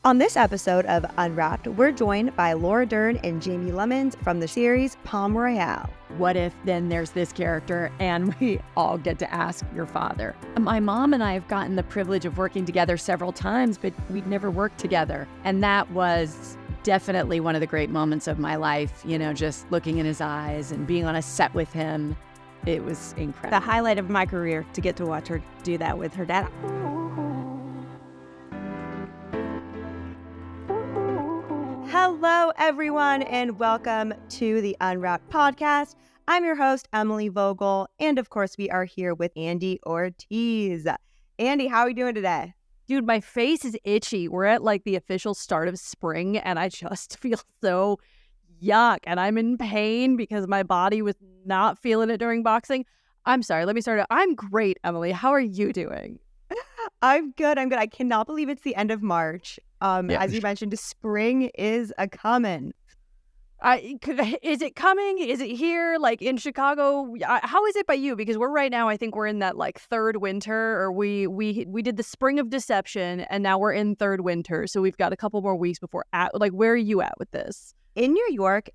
On this episode of UnWrapped, we're joined by Laura Dern and Jayme Lemons from the series Royale. What if then there's this character and we all get to ask your father? My mom and I have gotten the privilege of working together several times, but we'd never worked together. And that was definitely one of the great moments of my life, just looking in his eyes and being on a set with him. It was incredible. The highlight of my career to get to watch her do that with her dad. Hello, everyone, and welcome to the UnWrapped podcast. I'm your host, Emily Vogel, and of course, we are here with Andy Ortiz. Andy, how are you doing today? Dude, my face is itchy. We're at the official start of spring, and I just feel so yuck, and I'm in pain because my body was not feeling it during boxing. I'm sorry, let me start. I'm great, Emily. How are you doing? I'm good. I cannot believe it's the end of March. As you mentioned, spring is a-comin'. Is it coming? Is it here? In Chicago? How is it by you? Because we're right now, I think we're in that third winter, or we did the spring of deception, and now we're in third winter. So we've got a couple more weeks before. Where are you at with this? In New York,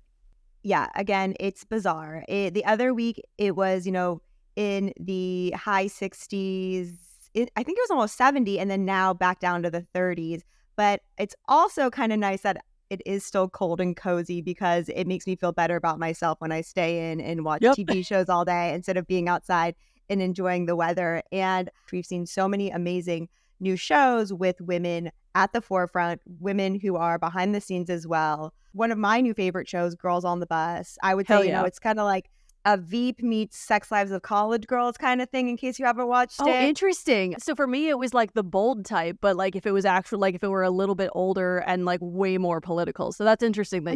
yeah, again, it's bizarre. The other week, it was, in the high 60s. I think it was almost 70, and then now back down to the 30s. But it's also kind of nice that it is still cold and cozy because it makes me feel better about myself when I stay in and watch TV shows all day instead of being outside and enjoying the weather. And we've seen so many amazing new shows with women at the forefront, women who are behind the scenes as well. One of my new favorite shows, Girls on the Bus. I would say, it's kind of like a Veep meets Sex Lives of College Girls kind of thing, in case you haven't watched it. Oh, interesting. So for me, it was the bold type, but if it was actually if it were a little bit older and way more political. So that's interesting that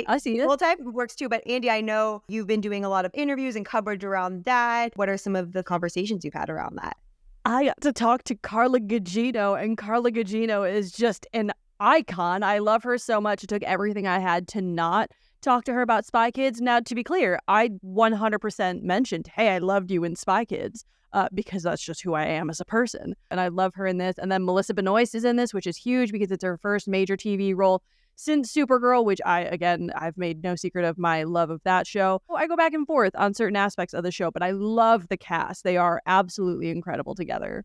I see it. Bold type works too. But Andy, I know you've been doing a lot of interviews and coverage around that. What are some of the conversations you've had around that? I got to talk to Carla Gugino, and Carla Gugino is just an icon. I love her so much. It took everything I had to not talk to her about Spy Kids. Now, to be clear, I 100% mentioned, hey, I loved you in Spy Kids, because that's just who I am as a person. And I love her in this. And then Melissa Benoist is in this, which is huge because it's her first major TV role since Supergirl, which I've made no secret of my love of that show. I go back and forth on certain aspects of the show, but I love the cast. They are absolutely incredible together.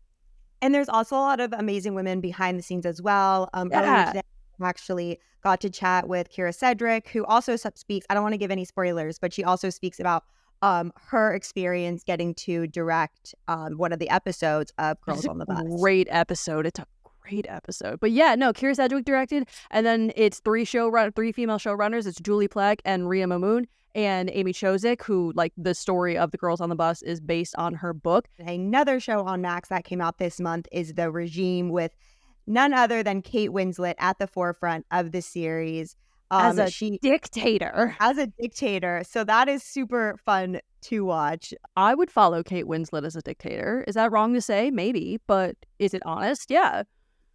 And there's also a lot of amazing women behind the scenes as well. Earlier today, I actually got to chat with Kira Cedric, who also speaks, I don't want to give any spoilers, but she also speaks about her experience getting to direct one of the episodes of Girls on the Bus. Great episode. It's a great episode. But yeah, no, Kira Cedric directed, and then it's three female showrunners. It's Julie Plec and Ria Mamoon and Amy Chozick, who the story of the Girls on the Bus is based on her book. Another show on Max that came out this month is The Regime, with none other than Kate Winslet at the forefront of the series. As a dictator. So that is super fun to watch. I would follow Kate Winslet as a dictator. Is that wrong to say? Maybe. But is it honest? Yeah.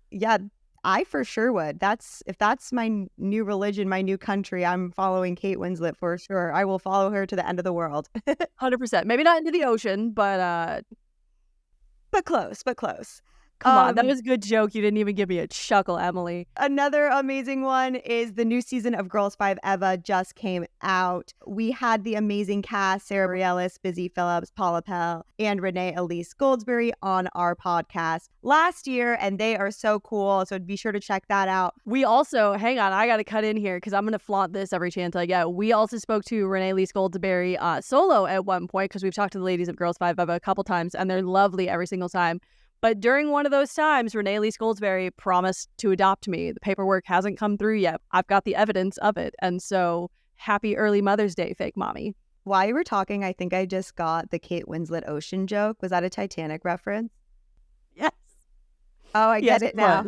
Yeah, I for sure would. If that's my new religion, my new country, I'm following Kate Winslet for sure. I will follow her to the end of the world. 100%. Maybe not into the ocean, but close. Come on, that was a good joke. You didn't even give me a chuckle, Emily. Another amazing one is the new season of Girls 5 Eva just came out. We had the amazing cast, Sarah Bareilles, Busy Phillips, Paula Pell, and Renee Elise Goldsberry on our podcast last year, and they are so cool, so be sure to check that out. We also, hang on, I got to cut in here because I'm going to flaunt this every chance I get. We also spoke to Renee Elise Goldsberry solo at one point because we've talked to the ladies of Girls 5 Eva a couple times, and they're lovely every single time. But during one of those times, Renee Elise Goldsberry promised to adopt me. The paperwork hasn't come through yet. I've got the evidence of it. And so happy early Mother's Day, fake mommy. While you were talking, I think I just got the Kate Winslet ocean joke. Was that a Titanic reference? Yes. Oh, I get it now.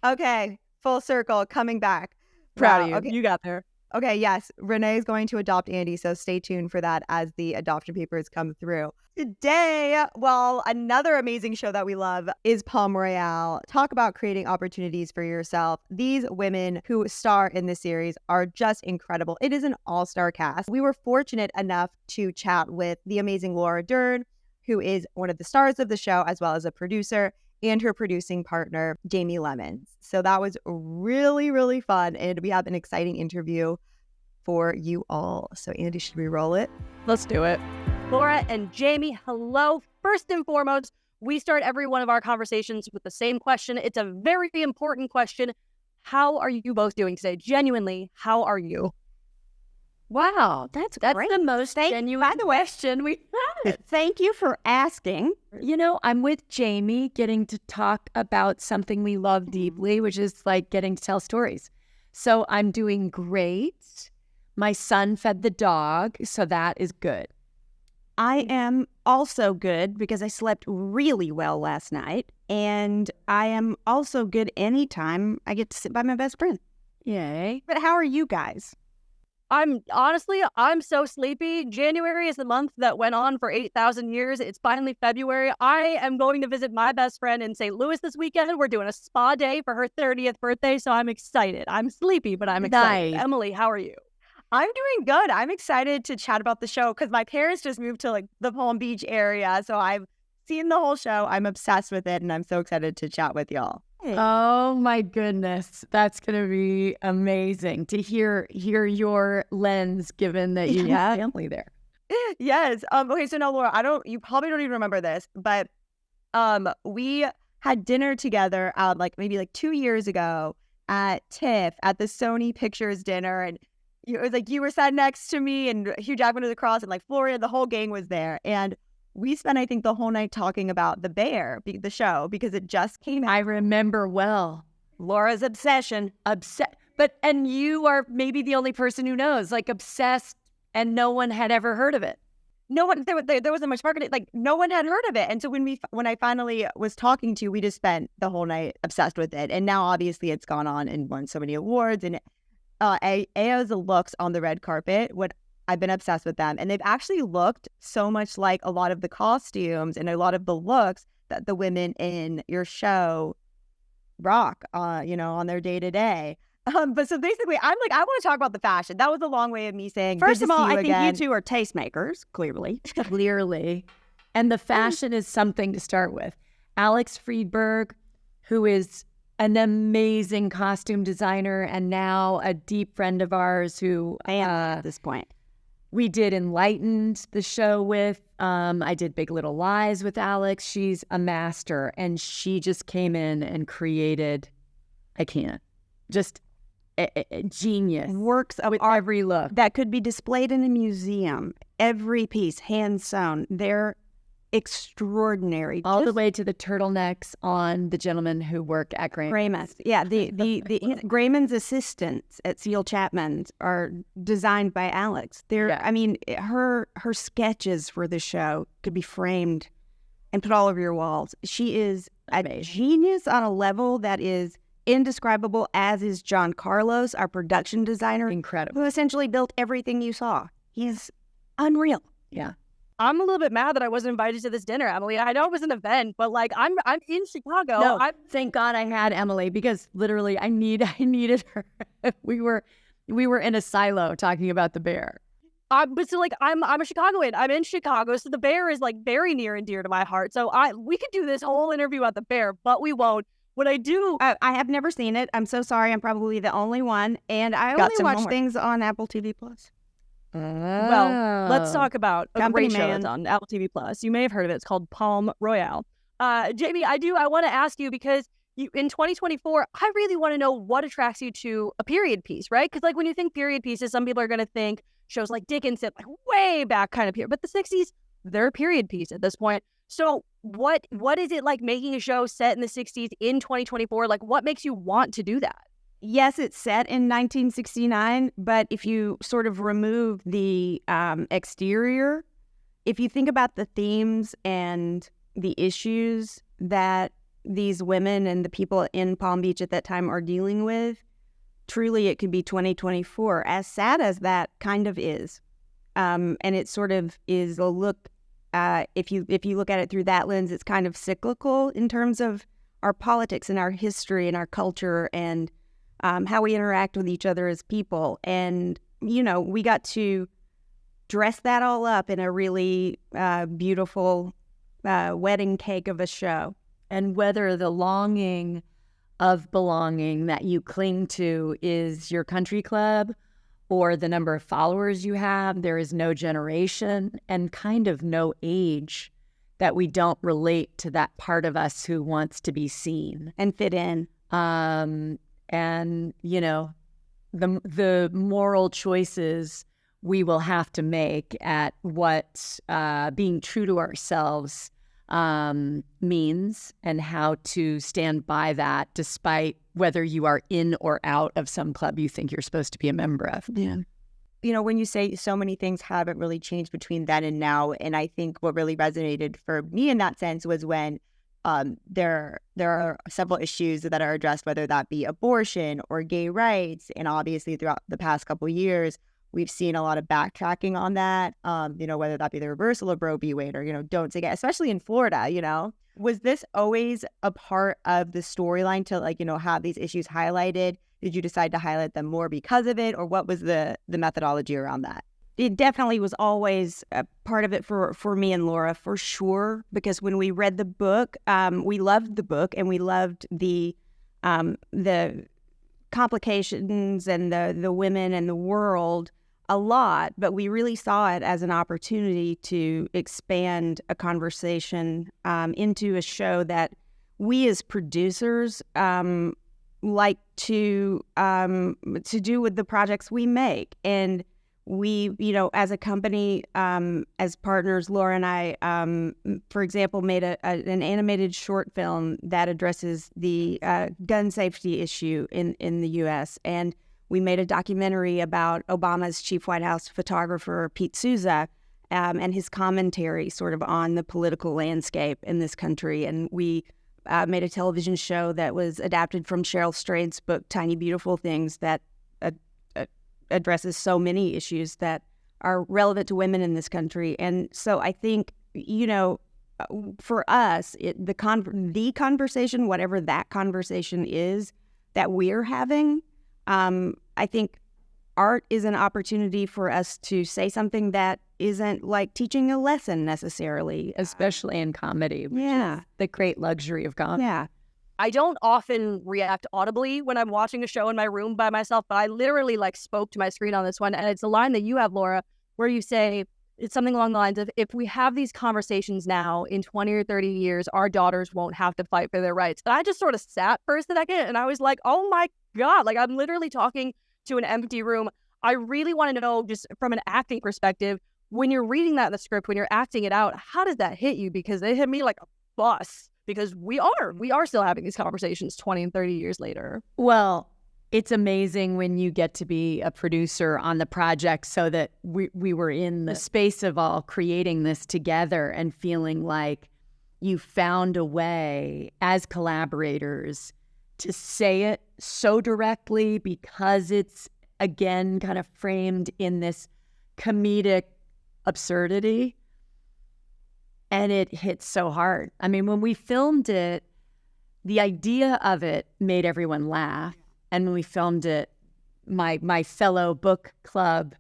Okay. Full circle. Coming back. Proud of you. Okay. You got there. Okay, yes. Renee is going to adopt Andy, so stay tuned for that as the adoption papers come through. Today, another amazing show that we love is Royale. Talk about creating opportunities for yourself. These women who star in this series are just incredible. It is an all-star cast. We were fortunate enough to chat with the amazing Laura Dern, who is one of the stars of the show, as well as a producer, and her producing partner, Jayme Lemons. So that was really, really fun. And we have an exciting interview for you all. So Andy, should we roll it? Let's do it. Laura and Jayme, hello. First and foremost, we start every one of our conversations with the same question. It's a very important question. How are you both doing today? Genuinely, how are you? Wow, that's great. The most genuine question we had. Thank you for asking. You know, I'm with Jayme getting to talk about something we love deeply, which is like getting to tell stories. So I'm doing great. My son fed the dog, so that is good. I am also good because I slept really well last night. And I am also good anytime I get to sit by my best friend. Yay. But how are you guys? I'm so sleepy. January is the month that went on for 8,000 years. It's finally February. I am going to visit my best friend in St. Louis this weekend. We're doing a spa day for her 30th birthday, so I'm excited. I'm sleepy, but I'm excited. Nice. Emily, how are you? I'm doing good. I'm excited to chat about the show because my parents just moved to like the Palm Beach area. So I've seen the whole show. I'm obsessed with it, and I'm so excited to chat with y'all. Oh my goodness, that's gonna be amazing to hear your lens, given that you have family there. Yes. Okay. So now, Laura, you probably don't even remember this, but we had dinner together maybe 2 years ago at TIFF at the Sony Pictures dinner, and it was like you were sat next to me, and Hugh Jackman was across, and like Florida, the whole gang was there, and we spent, I think, the whole night talking about The Bear, the show, because it just came out. I remember well. Laura's obsession. And you are maybe the only person who knows, like obsessed, and no one had ever heard of it. No one, there wasn't much marketing, like no one had heard of it. And so when I finally was talking to you, we just spent the whole night obsessed with it. And now obviously it's gone on and won so many awards. And AO's looks on the red carpet, I've been obsessed with them. And they've actually looked so much like a lot of the costumes and a lot of the looks that the women in your show rock, on their day to day. But so basically, I'm like, I want to talk about the fashion. That was a long way of me saying, first good of to all, see you I think again. you two are tastemakers, clearly. Clearly. And the fashion is something to start with. Alex Friedberg, who is an amazing costume designer and now a deep friend of ours who, at this point, we did Enlightened, the show with. I did Big Little Lies with Alex. She's a master, and she just came in and created, a genius. Works of with art every look. that could be displayed in a museum. Every piece, hand sewn. They're extraordinary. All the way to the turtlenecks on the gentlemen who work at Grayman's. Yeah, the Grayman's assistants at Seal Chapman's are designed by Alex. I mean, her sketches for the show could be framed and put all over your walls. She is a genius on a level that is indescribable, as is John Carlos, our production designer. Incredible. Who essentially built everything you saw. He's unreal. Yeah. I'm a little bit mad that I wasn't invited to this dinner, Emily. I know it was an event, but like I'm in Chicago. No, thank God I had Emily, because literally I needed her. We were in a silo talking about The Bear. But so like I'm a Chicagoan. I'm in Chicago, so The Bear is like very near and dear to my heart. So we could do this whole interview about The Bear, but we won't. What I do, I have never seen it. I'm so sorry. I'm probably the only one, and I only watch things on AppleTV Plus. Well, let's talk about a Company great show Man. that's on Apple TV Plus. You may have heard of it. It's called Palm Royale. Jayme, I want to ask you, because in 2024, I really want to know what attracts you to a period piece, right? Because like when you think period pieces, some people are going to think shows like Dickinson, like way back kind of period. But the 60s, they're a period piece at this point. So what is it like making a show set in the 60s in 2024? Like what makes you want to do that? Yes, it's set in 1969, but if you sort of remove the exterior, if you think about the themes and the issues that these women and the people in Palm Beach at that time are dealing with, truly it could be 2024, as sad as that kind of is. And it sort of is a look, if you look at it through that lens, it's kind of cyclical in terms of our politics and our history and our culture and how we interact with each other as people. And, we got to dress that all up in a really beautiful wedding cake of a show. And whether the longing of belonging that you cling to is your country club or the number of followers you have, there is no generation and kind of no age that we don't relate to that part of us who wants to be seen and fit in. And, you know, the moral choices we will have to make at what being true to ourselves means and how to stand by that despite whether you are in or out of some club you think you're supposed to be a member of. Yeah. You know, when you say so many things haven't really changed between then and now, and I think what really resonated for me in that sense was when there are several issues that are addressed, whether that be abortion or gay rights, and obviously throughout the past couple of years, we've seen a lot of backtracking on that. You know, whether that be the reversal of Roe v. Wade or, you know, don't say gay, especially in Florida. You know, was this always a part of the storyline to, like, you know, have these issues highlighted? Did you decide to highlight them more because of it, or what was the methodology around that? It definitely was always a part of it for me and Laura, for sure, because when we read the book, we loved the book and we loved the complications and the women and the world a lot, but we really saw it as an opportunity to expand a conversation into a show that we as producers like to do with the projects we make. And we, you know, as a company, as partners, Laura and I, for example, made an animated short film that addresses the gun safety issue in the U.S. And we made a documentary about Obama's chief White House photographer, Pete Souza, and his commentary sort of on the political landscape in this country. And we made a television show that was adapted from Cheryl Strayed's book, Tiny Beautiful Things, that addresses so many issues that are relevant to women in this country. And so I think, you know, for us, the conversation, whatever that conversation is that we're having, I think art is an opportunity for us to say something that isn't like teaching a lesson necessarily. Especially in comedy, which Yeah. is the great luxury of comedy. Yeah. I don't often react audibly when I'm watching a show in my room by myself, but I literally like spoke to my screen on this one. And it's a line that you have, Laura, where you say, it's something along the lines of, if we have these conversations now in 20 or 30 years, our daughters won't have to fight for their rights. And I just sort of sat for a second and I was like, oh my God, like I'm literally talking to an empty room. I really want to know, just from an acting perspective, when you're reading that in the script, when you're acting it out, how does that hit you? Because it hit me like a bus. Because we are still having these conversations 20 and 30 years later. Well, it's amazing when you get to be a producer on the project, so that we were in the space of all creating this together and feeling like you found a way as collaborators to say it so directly, because it's, again, kind of framed in this comedic absurdity. And it hits so hard. I mean, when we filmed it, the idea of it made everyone laugh. And when we filmed it, my fellow book club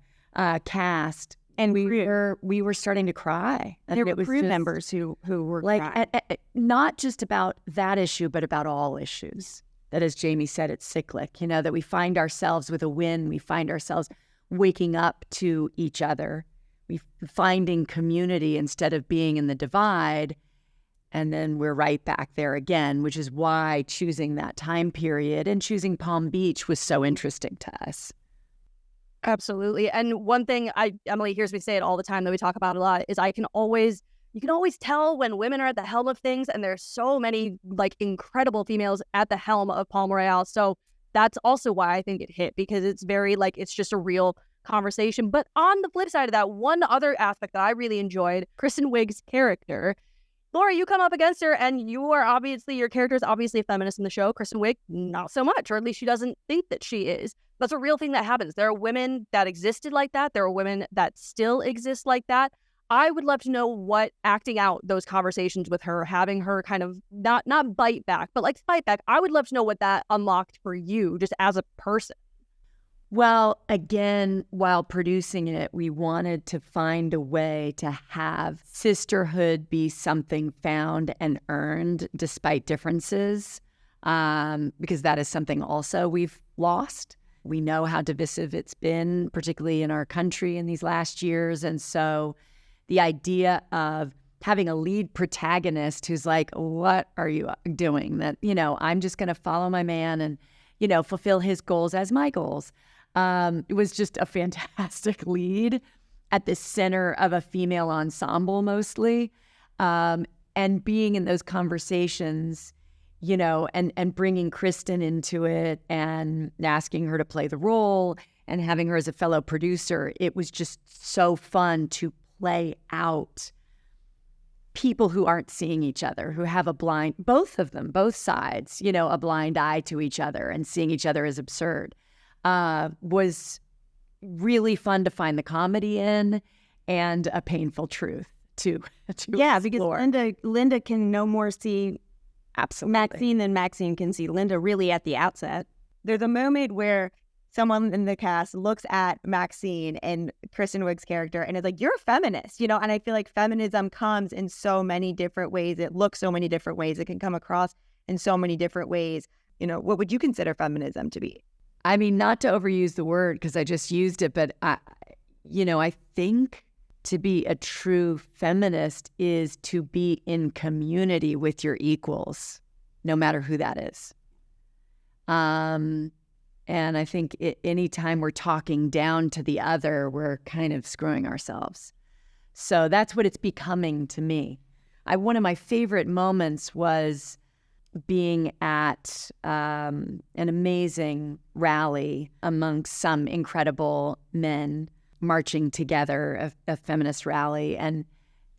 cast, and we were starting to cry. There were was crew just, members who were like, crying. not just about that issue, but about all issues. That, as Jayme said, it's cyclic. You know, that we find ourselves with a win. We find ourselves waking up to each other. We finding community instead of being in the divide, and then we're right back there again, which is why choosing that time period and choosing Palm Beach was so interesting to us. Absolutely. And one thing Emily hears me say it all the time that we talk about a lot is you can always tell when women are at the helm of things, and there's so many like incredible females at the helm of Palm Royale. So that's also why I think it hit, because it's very like, it's just a real conversation. But on the flip side of that, one other aspect that I really enjoyed, Kristen Wiig's character. Laura, you come up against her, and your character is obviously a feminist in the show. Kristen Wiig, not so much, or at least she doesn't think that she is. That's a real thing that happens. There are women that existed like that. There are women that still exist like that. I would love to know what acting out those conversations with her, having her kind of not bite back, but like fight back. I would love to know what that unlocked for you just as a person. Well, again, while producing it, we wanted to find a way to have sisterhood be something found and earned despite differences, because that is something also we've lost. We know how divisive it's been, particularly in our country in these last years. And so the idea of having a lead protagonist who's like, what are you doing? That, I'm just going to follow my man and, fulfill his goals as my goals. It was just a fantastic lead at the center of a female ensemble mostly. And being in those conversations, and bringing Kristen into it and asking her to play the role and having her as a fellow producer, it was just so fun to play out people who aren't seeing each other, who have both of them, both sides, a blind eye to each other and seeing each other as absurd. Was really fun to find the comedy in and a painful truth to Yeah, explore. because Linda can no more see Absolutely. Maxine than Maxine can see Linda really at the outset. There's a moment where someone in the cast looks at Maxine and Kristen Wiig's character and is like, you're a feminist, and I feel like feminism comes in so many different ways. It looks so many different ways. It can come across in so many different ways. What would you consider feminism to be? I mean, not to overuse the word because I just used it, but I think to be a true feminist is to be in community with your equals, no matter who that is. And I think anytime we're talking down to the other, we're kind of screwing ourselves. So that's what it's becoming to me. One of my favorite moments was being at an amazing rally amongst some incredible men marching together, a feminist rally, and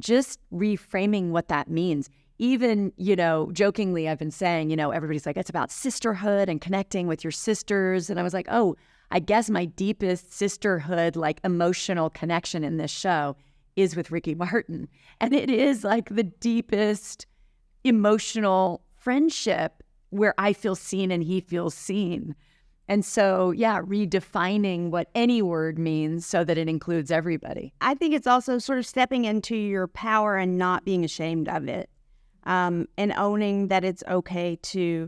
just reframing what that means. Even, jokingly, I've been saying, everybody's like, it's about sisterhood and connecting with your sisters. And I was like, oh, I guess my deepest sisterhood, like emotional connection in this show is with Ricky Martin. And it is like the deepest emotional friendship where I feel seen and he feels seen. And so, yeah, redefining what any word means so that it includes everybody. I think it's also sort of stepping into your power and not being ashamed of it, and owning that it's okay to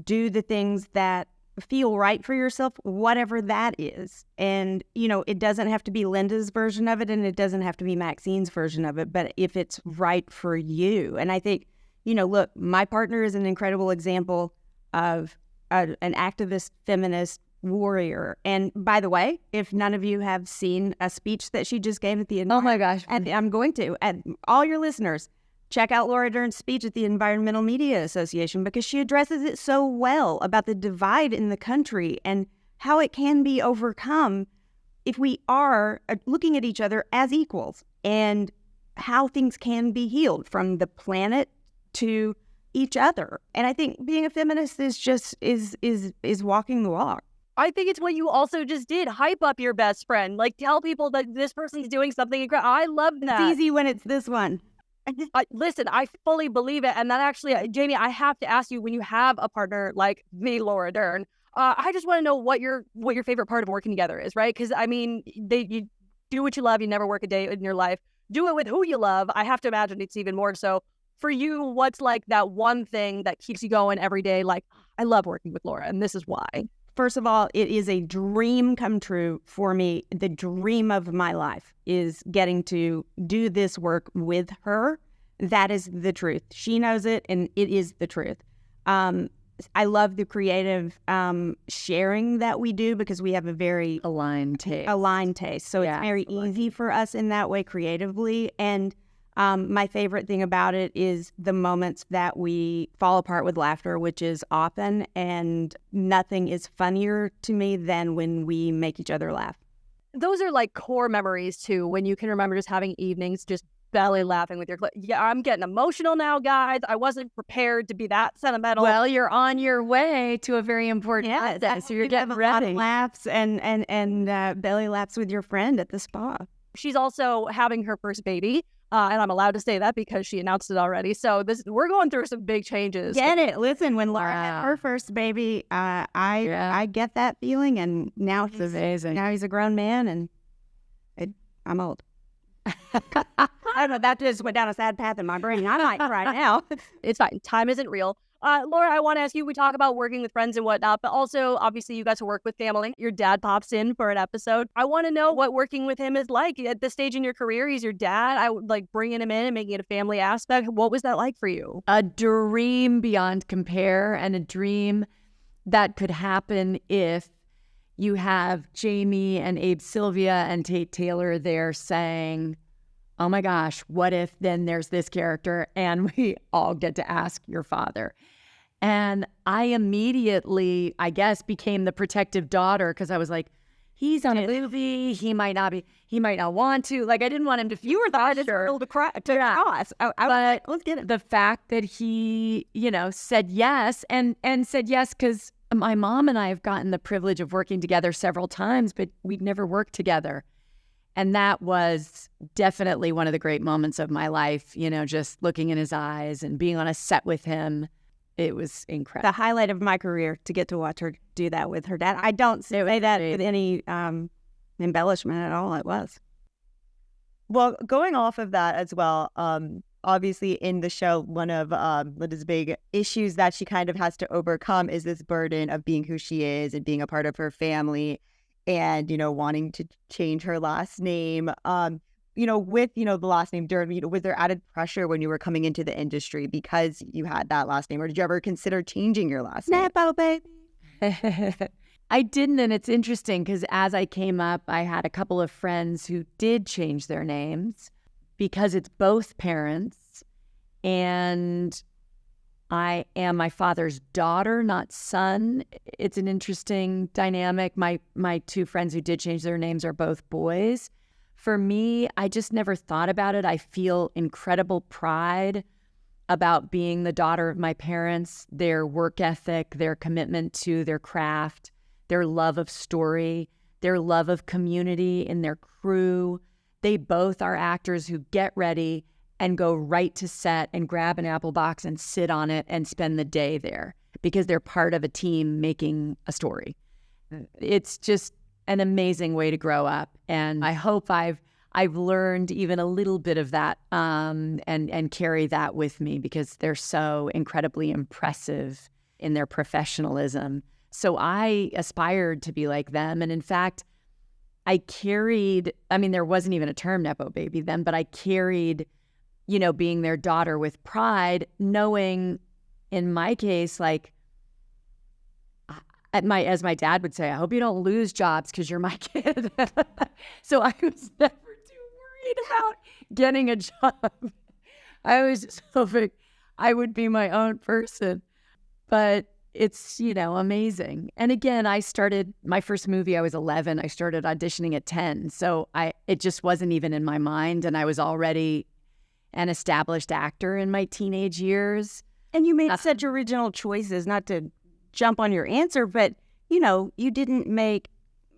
do the things that feel right for yourself, whatever that is. And, it doesn't have to be Linda's version of it and it doesn't have to be Maxine's version of it, but if it's right for you. And I think, look, my partner is an incredible example of an activist, feminist warrior. And by the way, if none of you have seen a speech that she just gave at the Oh my gosh. and I'm going to, and all your listeners, check out Laura Dern's speech at the Environmental Media Association because she addresses it so well about the divide in the country and how it can be overcome if we are looking at each other as equals and how things can be healed from the planet to each other. And I think being a feminist is just is walking the walk. I think it's what you also just did. Hype up your best friend. Like, tell people that this person's doing something incredible. I love that. It's easy when it's this one. Listen, I fully believe it. And that actually, Jayme, I have to ask you, when you have a partner like me, Laura Dern, I just want to know what your favorite part of working together is, right? Because, I mean, you do what you love. You never work a day in your life. Do it with who you love. I have to imagine it's even more so. For you, what's like that one thing that keeps you going every day? Like, I love working with Laura, and this is why. First of all, it is a dream come true for me. The dream of my life is getting to do this work with her. That is the truth. She knows it, and it is the truth. I love the creative sharing that we do because we have a very Aligned taste. So Yeah, it's very easy for us in that way creatively. And my favorite thing about it is the moments that we fall apart with laughter, which is often, and nothing is funnier to me than when we make each other laugh. Those are like core memories too, when you can remember just having evenings, just belly laughing with your yeah, I'm getting emotional now, guys. I wasn't prepared to be that sentimental. Well, you're on your way to a very important process, so you're getting ready. Laughs and belly laughs with your friend at the spa. She's also having her first baby. And I'm allowed to say that because she announced it already. So we're going through some big changes. Get it? Listen, when Laura had her first baby, I get that feeling, and now It's amazing. Now he's a grown man, and I'm old. I don't know. That just went down a sad path in my brain. I might cry now. It's fine. Time isn't real. Laura, I want to ask you, we talk about working with friends and whatnot, but also, obviously, you got to work with family. Your dad pops in for an episode. I want to know what working with him is like. At this stage in your career, he's your dad. I would like bringing him in and making it a family aspect. What was that like for you? A dream beyond compare, and a dream that could happen if you have Jayme and Abe Sylvia and Tate Taylor there saying, oh my gosh, what if then there's this character and we all get to ask your father? And I immediately, I guess, became the protective daughter because I was like, he's on a movie. He might not want to. Like, I didn't want him to feel You were the hardest girl to cross. But let's get it. The fact that he, said yes and said yes because my mom and I have gotten the privilege of working together several times, but we'd never worked together. And that was definitely one of the great moments of my life, just looking in his eyes and being on a set with him. It was incredible. The highlight of my career to get to watch her do that with her dad. I don't say that with any embellishment at all. It was. Well, going off of that as well, obviously in the show, one of Linda's big issues that she kind of has to overcome is this burden of being who she is and being a part of her family and, wanting to change her last name. With, the last name Dern, was there added pressure when you were coming into the industry because you had that last name? Or did you ever consider changing your last name? Nepo, baby. I didn't, and it's interesting because as I came up, I had a couple of friends who did change their names because it's both parents, and I am my father's daughter, not son. It's an interesting dynamic. My two friends who did change their names are both boys. For me, I just never thought about it. I feel incredible pride about being the daughter of my parents, their work ethic, their commitment to their craft, their love of story, their love of community in their crew. They both are actors who get ready and go right to set and grab an apple box and sit on it and spend the day there because they're part of a team making a story. It's just an amazing way to grow up. And I hope I've learned even a little bit of that and carry that with me because they're so incredibly impressive in their professionalism. So I aspired to be like them. And in fact, I carried, there wasn't even a term Nepo baby then, but I carried, being their daughter with pride, knowing in my case, like, as my dad would say, I hope you don't lose jobs because you're my kid. So I was never too worried about getting a job. I was just hoping I would be my own person. But it's, amazing. And again, I started my first movie, I was 11. I started auditioning at 10. So it just wasn't even in my mind. And I was already an established actor in my teenage years. And you made such original choices, not to jump on your answer, but you didn't make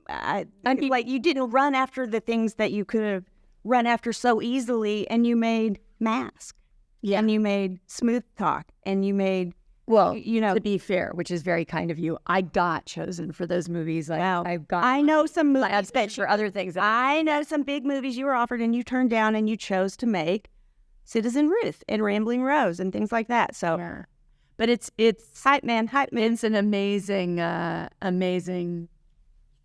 you didn't run after the things that you could have run after so easily, and you made Mask, and you made Smooth Talk, and you made to be fair, which is very kind of you, I got chosen for those movies. Like, wow. I know some movies for other things. I know some big movies you were offered and you turned down, and you chose to make Citizen Ruth and Rambling Rose and things like that. So. Yeah. But it's hype man. It's an amazing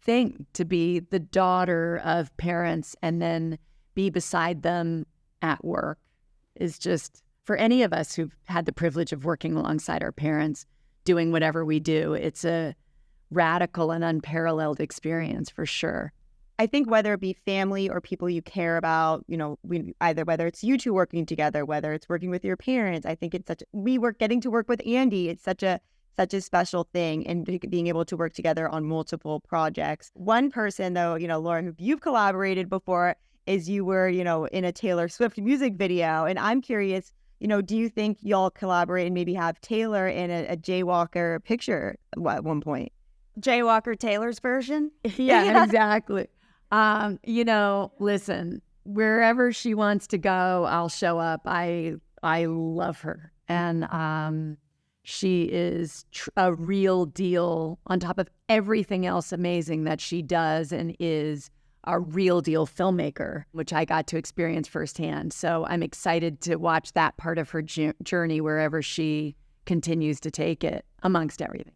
thing to be the daughter of parents and then be beside them at work. Is just, for any of us who've had the privilege of working alongside our parents, doing whatever we do, it's a radical and unparalleled experience for sure. I think whether it be family or people you care about, whether it's you two working together, whether it's working with your parents, I think it's getting to work with Andy. It's such a special thing, and being able to work together on multiple projects. One person though, Laura, who you've collaborated before, is you were, in a Taylor Swift music video. And I'm curious, do you think y'all collaborate and maybe have Taylor in a Jaywalker picture at one point? Jaywalker Taylor's version? Yeah, exactly. Listen, wherever she wants to go, I'll show up. I love her. And she is a real deal on top of everything else amazing that she does, and is a real deal filmmaker, which I got to experience firsthand. So I'm excited to watch that part of her journey wherever she continues to take it, amongst everything.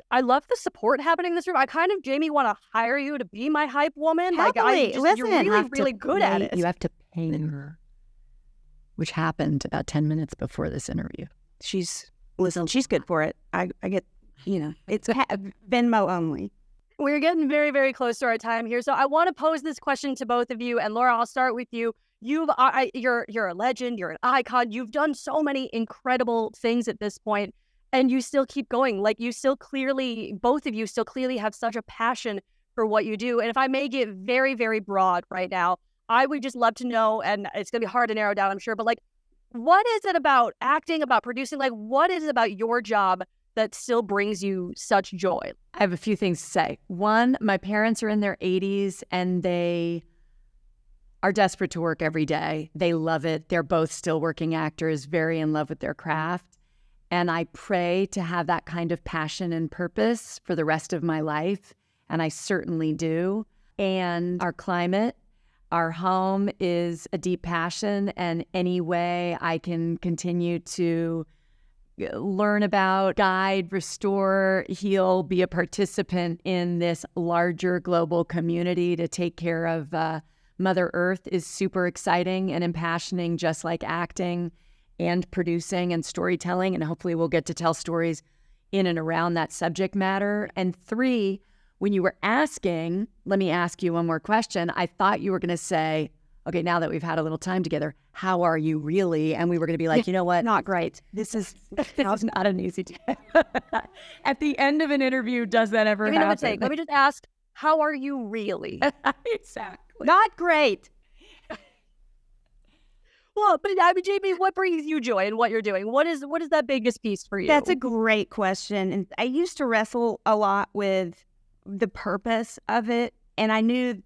I love the support happening in this room. I kind of, Jayme, want to hire you to be my hype woman. Happily. You're really good at it. You have to pay her, which happened about 10 minutes before this interview. She's good for it. I get, it's Venmo only. We're getting very, very close to our time here. So I want to pose this question to both of you. And Laura, I'll start with you. You're a legend. You're an icon. You've done so many incredible things at this point, and you still keep going. Like, you still clearly, both of you still clearly have such a passion for what you do. And if I may get very, very broad right now, I would just love to know, and it's going to be hard to narrow down, I'm sure, but like, what is it about acting, about producing? Like, what is it about your job that still brings you such joy? I have a few things to say. One, my parents are in their 80s and they are desperate to work every day. They love it. They're both still working actors, very in love with their craft. And I pray to have that kind of passion and purpose for the rest of my life. And I certainly do. And our climate, our home is a deep passion. And any way I can continue to learn about, guide, restore, heal, be a participant in this larger global community to take care of Mother Earth is super exciting and impassioning, just like acting and producing and storytelling. And hopefully we'll get to tell stories in and around that subject matter. And 3, when you were asking, let me ask you one more question. I thought you were going to say, okay, now that we've had a little time together, how are you really? And we were going to be like, you know what? Not great. This is not an easy day. At the end of an interview, does that ever happen? Let me just ask, how are you really? Exactly. Not great. Well, but I mean, Jayme, what brings you joy in what you're doing? What is that biggest piece for you? That's a great question. And I used to wrestle a lot with the purpose of it. And I knew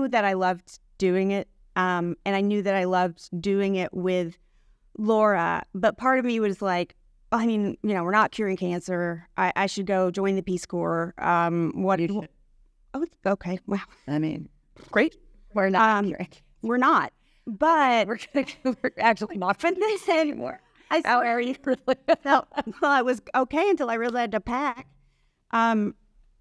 that I loved doing it. And I knew that I loved doing it with Laura. But part of me was like, I mean, we're not curing cancer. I should go join the Peace Corps. Oh, okay. Well, I mean, great. We're not curing. We're not. But we're actually not for this anymore. How are you really? Well, I was okay until I really had to pack. Then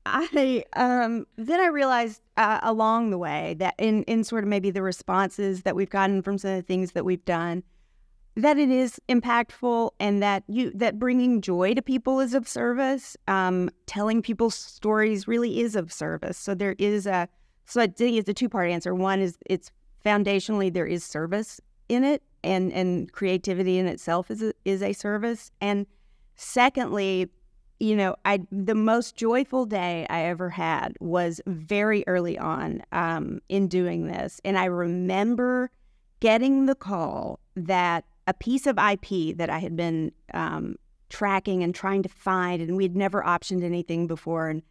I realized along the way that in sort of maybe the responses that we've gotten from some of the things that we've done, that it is impactful, and that bringing joy to people is of service. Telling people's stories really is of service. So I think it's a 2-part answer. One is it's foundationally there is service in it, and creativity in itself is a service. And secondly, the most joyful day I ever had was very early on in doing this. And I remember getting the call that a piece of IP that I had been tracking and trying to find, and we'd never optioned anything before. And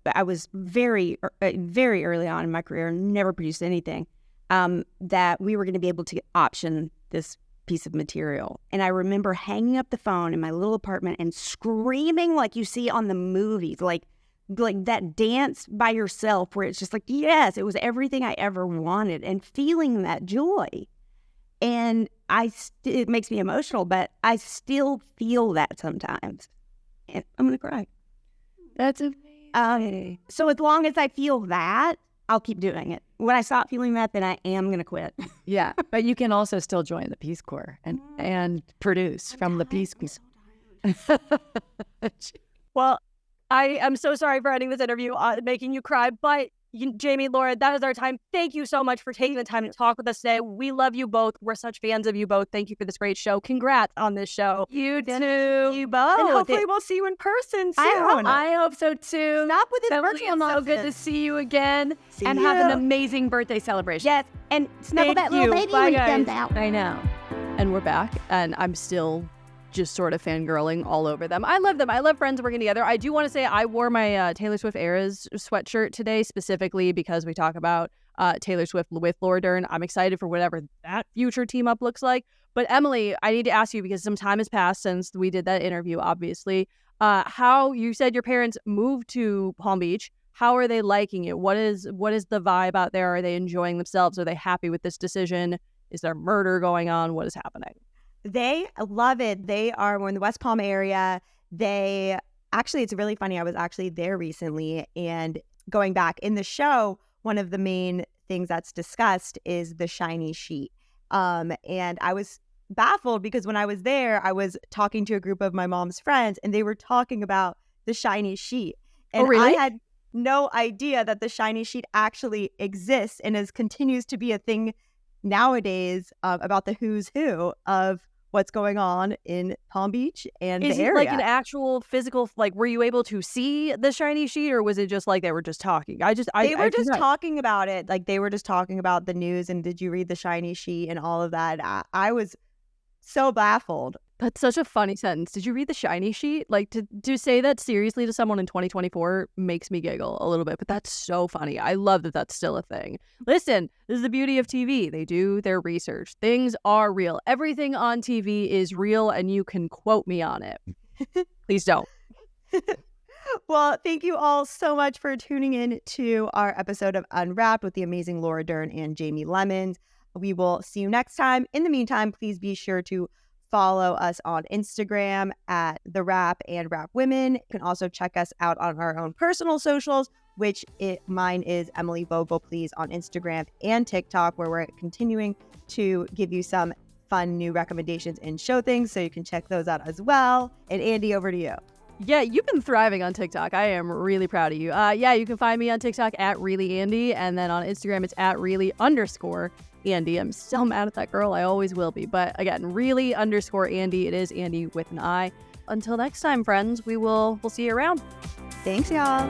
I was very, very early on in my career, never produced anything, that we were going to be able to option this piece of material. And I remember hanging up the phone in my little apartment and screaming like you see on the movies, like that dance by yourself where it's just like, yes, it was everything I ever wanted, and feeling that joy. And it makes me emotional, but I still feel that sometimes. And I'm going to cry. That's amazing. So as long as I feel that, I'll keep doing it. When I stop feeling that, then I am going to quit. Yeah, but you can also still join the Peace Corps and produce from the Peace Corps. Well, I am so sorry for ending this interview, making you cry, but Jayme, Laura, that is our time. Thank you so much for taking the time to talk with us today. We love you both. We're such fans of you both. Thank you for this great show. Congrats on this show. You too. You both. And hopefully we'll see you in person soon. I hope so too. Stop with this virtual So nonsense. good to see you again and have an amazing birthday celebration. Yes, and snuggle that little baby Bye, when guys. he comes out. I know. And we're back, and I'm still just sort of fangirling all over them. I love them. I love friends working together. I do want to say I wore my Taylor Swift Eras sweatshirt today specifically because we talk about Taylor Swift with Laura Dern. I'm excited for whatever that future team up looks like. But Emily, I need to ask you, because some time has passed since we did that interview, obviously, how you said your parents moved to Palm Beach. How are they liking it? What is the vibe out there? Are they enjoying themselves? Are they happy with this decision? Is there murder going on? What is happening? They love it. We're in the West Palm area. It's really funny. I was actually there recently, and going back in the show, one of the main things that's discussed is the shiny sheet. And I was baffled because when I was there, I was talking to a group of my mom's friends, and they were talking about the shiny sheet. And really? I had no idea that the shiny sheet actually exists and continues to be a thing nowadays, about the who's who of what's going on in Palm Beach and Is the it area. like an actual physical, like, were you able to see the shiny sheet, or was it just like they were just talking? They were just talking about it. Like, they were just talking about the news and did you read the shiny sheet and all of that. I was so baffled. That's such a funny sentence. Did you read the shiny sheet? Like, to say that seriously to someone in 2024 makes me giggle a little bit, but that's so funny. I love that that's still a thing. Listen, this is the beauty of TV. They do their research. Things are real. Everything on TV is real, and you can quote me on it. Please don't. Well, thank you all so much for tuning in to our episode of Unwrapped with the amazing Laura Dern and Jayme Lemons. We will see you next time. In the meantime, please be sure to follow us on Instagram at TheWrap and WrapWomen. You can also check us out on our own personal socials, mine is Emily Vogel, please, on Instagram and TikTok, where we're continuing to give you some fun new recommendations and show things, so you can check those out as well. And Andy, over to you. Yeah, you've been thriving on TikTok. I am really proud of you. You can find me on TikTok at ReallyAndy, and then on Instagram it's at Really_Andy. I'm still mad at that girl. I always will be. But again, Really_Andy. It is Andy with an I. Until next time, friends, we'll see you around. Thanks, y'all.